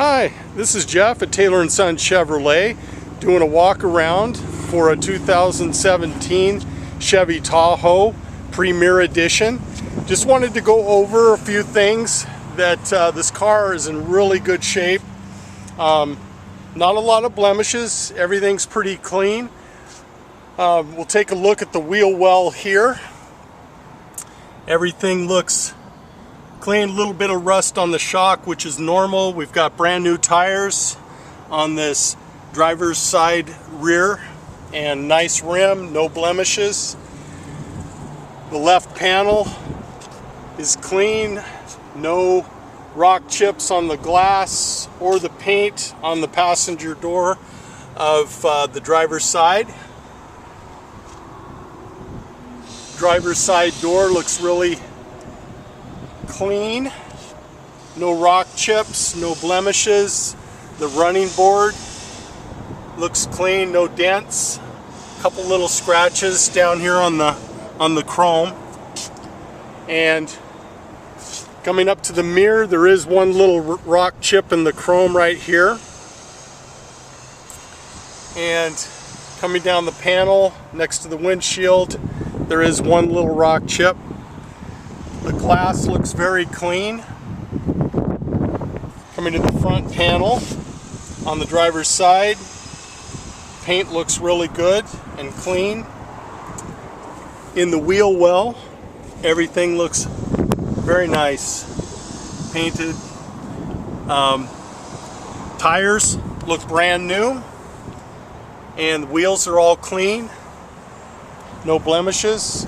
Hi, this is Jeff at Taylor & Son Chevrolet doing a walk around for a 2017 Chevy Tahoe Premier Edition. Just wanted to go over a few things that this car is in really good shape. Not a lot of blemishes, everything's pretty clean. We'll take a look at the wheel well here. Everything looks clean, a little bit of rust on the shock, which is normal. We've got brand new tires on this driver's side rear and nice rim, no blemishes. The left panel is clean, no rock chips on the glass or the paint on the passenger door of the driver's side. Driver's side door looks really clean, no rock chips, no blemishes. The running board looks clean, no dents. A couple little scratches down here on the chrome. And coming up to the mirror, there is one little rock chip in the chrome right here. And coming down the panel next to the windshield, there is one little rock chip. The glass looks very clean. Coming to the front panel on the driver's side, paint looks really good and clean. In the wheel well, everything looks very nice, painted. Tires look brand new, and the wheels are all clean, no blemishes.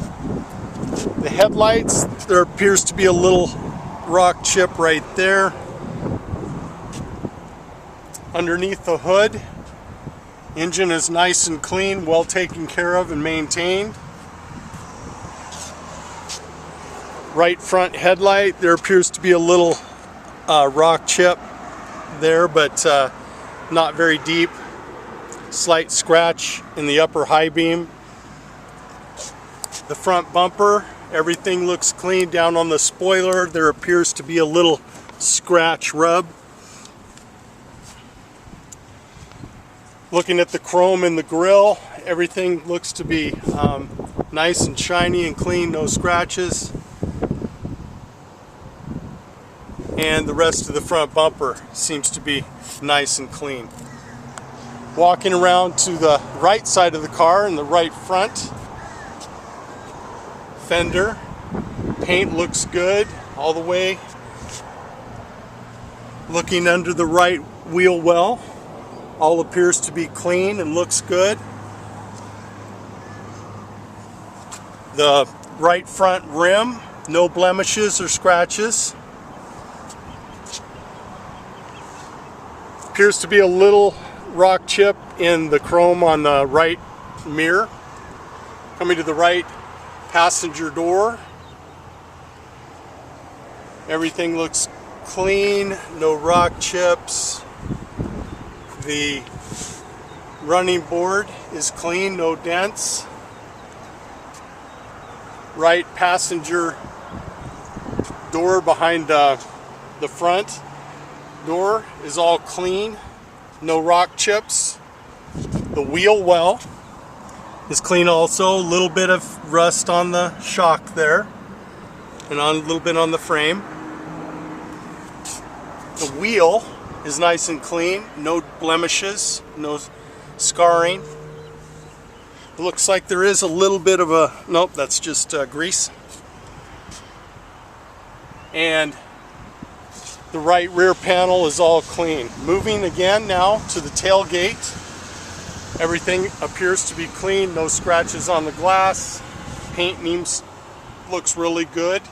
The headlights, there appears to be a little rock chip right there. Underneath the hood, engine is nice and clean, well taken care of and maintained. Right front headlight, there appears to be a little rock chip there, but not very deep. Slight scratch in the upper high beam. The front bumper, everything looks clean. Down on the spoiler, there appears to be a little scratch rub. Looking at the chrome in the grille, everything looks to be nice and shiny and clean, no scratches. And the rest of the front bumper seems to be nice and clean. Walking around to the right side of the car in the right front, fender, paint looks good all the way. Looking under the right wheel well, all appears to be clean and looks good. The right front rim, no blemishes or scratches. Appears to be a little rock chip in the chrome on the right mirror. Coming to the right passenger door, everything looks clean, no rock chips. The running board is clean, no dents. Right passenger door behind the front door is all clean, no rock chips. The wheel well is clean also, a little bit of rust on the shock there and a little bit on the frame. The wheel is nice and clean, no blemishes, no scarring. It looks like there is a little bit of a, nope, that's just grease. And the right rear panel is all clean. Moving again now to the tailgate. Everything appears to be clean, no scratches on the glass. Paint looks really good.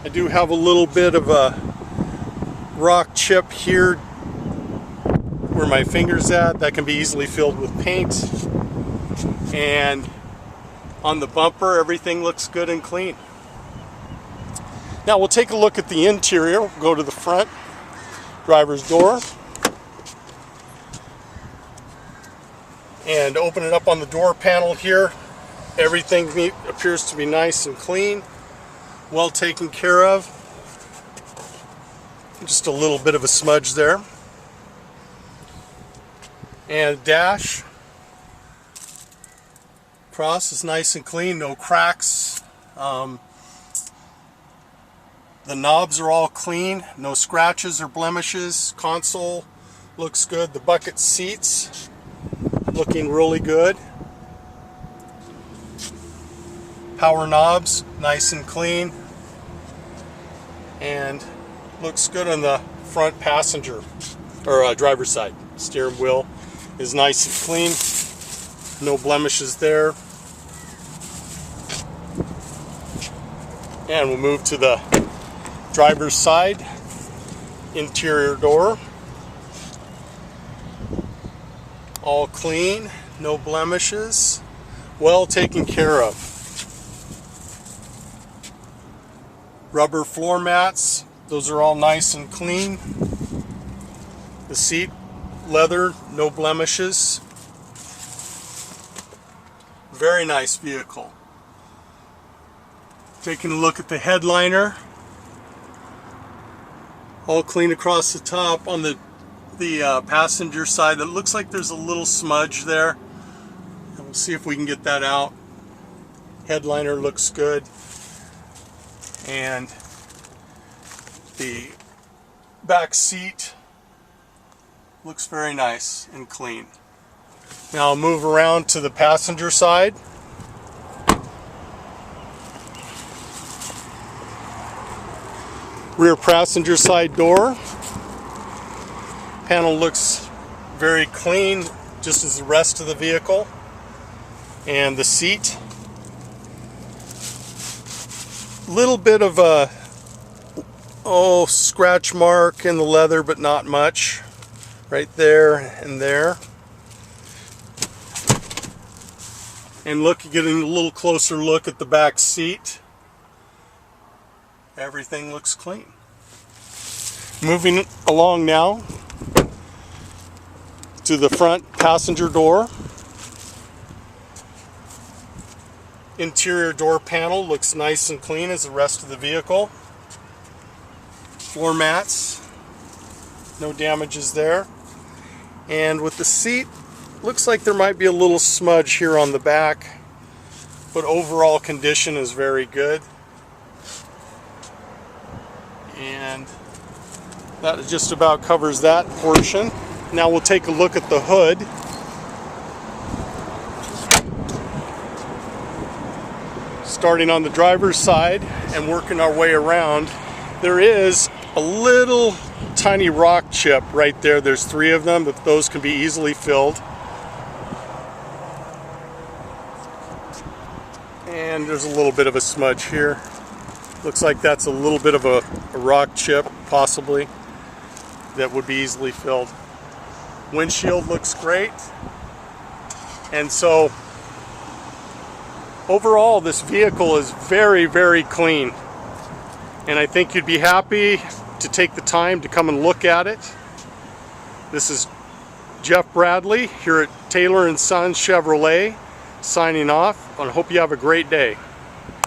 I do have a little bit of a rock chip here where my finger's at. That can be easily filled with paint. And on the bumper, everything looks good and clean. Now we'll take a look at the interior. We'll go to the front, driver's door, and open it up on the door panel here. Everything appears to be nice and clean, well taken care of. just a little bit of a smudge there. And dash across is nice and clean, no cracks. The knobs are all clean, no scratches or blemishes. Console looks good. The bucket seats looking really good. Power knobs nice and clean, and looks good on the front passenger or driver's side. Steering wheel is nice and clean, no blemishes there. And we'll move to the driver's side. Interior door, all clean, no blemishes, well taken care of. Rubber floor mats, those are all nice and clean. The seat, leather, no blemishes. Very nice vehicle. Taking a look at the headliner, all clean across the top. On the passenger side, it looks like there's a little smudge there, and we'll see if we can get that out. Headliner looks good, and the back seat looks very nice and clean. Now I'll move around to the passenger side. Rear passenger side door. Panel looks very clean, just as the rest of the vehicle. And the seat, little bit of a scratch mark in the leather, but not much. Right there and there. And getting a little closer look at the back seat. Everything looks clean. Moving along now to the front passenger door. Interior door panel looks nice and clean as the rest of the vehicle. Floor mats, no damages there. And with the seat, looks like there might be a little smudge here on the back, but overall condition is very good. And that just about covers that portion. Now we'll take a look at the hood. Starting on the driver's side and working our way around, there is a little tiny rock chip right there. There's 3 of them, but those can be easily filled. And there's a little bit of a smudge here. Looks like that's a little bit of a rock chip, possibly, that would be easily filled. Windshield looks great. And so, overall, this vehicle is very, very clean. And I think you'd be happy to take the time to come and look at it. This is Jeff Bradley here at Taylor & Sons Chevrolet, signing off. I hope you have a great day.